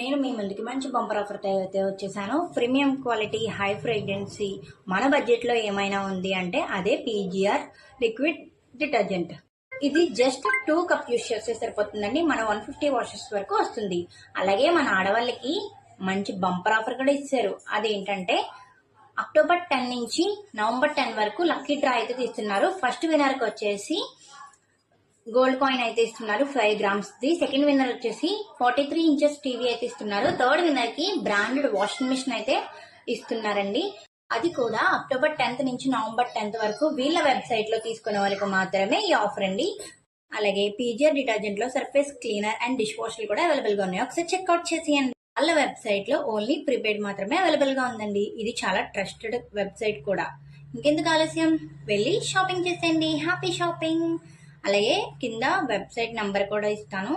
నేను మీ ముందుకి మంచి బంపర్ ఆఫర్తో అయితే వచ్చేసాను. ప్రీమియం క్వాలిటీ, హై ఫ్రేగ్రెన్సీ, మన బడ్జెట్లో ఏమైనా ఉంది అంటే అదే పీజీఆర్ లిక్విడ్ డిటర్జెంట్. ఇది జస్ట్ 2 కప్ యూస్ చేస్తే సరిపోతుందండి. మన 150 వాషెస్ వరకు వస్తుంది. అలాగే మన ఆడవాళ్ళకి మంచి బంపర్ ఆఫర్ కూడా ఇచ్చారు. అదేంటంటే అక్టోబర్ 10 నుంచి నవంబర్ 10 వరకు లక్కీ డ్రా అయితే తీస్తున్నారు. ఫస్ట్ విన్నర్కి వచ్చేసి గోల్డ్ కాయిన్ అయితే ఇస్తున్నారు 5 గ్రామ్స్ ది. సెకండ్ విన్నర్ వచ్చేసి 43 ఇంచెస్ టీవీ అయితే ఇస్తున్నారు. థర్డ్ విన్నర్ కి బ్రాండెడ్ వాషింగ్ మిషన్ అయితే ఇస్తున్నారండి. అది కూడా అక్టోబర్ 10th నుంచి నవంబర్ 10th వరకు వీళ్ళ వెబ్సైట్ లో తీసుకునే వాళ్ళకి మాత్రమే ఈ ఆఫర్ అండి. అలాగే పీజీఆర్ డిటర్జెంట్ లో surface cleaner and dish washer కూడా అవైలబుల్ గా ఉన్నాయి. ఒకసారి చెక్అవుట్ చేసేయండి. వాళ్ళ వెబ్సైట్ లో ఓన్లీ ప్రీపెయిడ్ మాత్రమే అవైలబుల్ గా ఉందండి. ఇది చాలా ట్రస్టెడ్ వెబ్సైట్ కూడా. ఇంకెందుకు ఆలస్యం, వెళ్ళి షాపింగ్ చేసేయండి. Happy shopping. అలాగే కింద వెబ్సైట్ నంబర్ కూడా ఇస్తాను.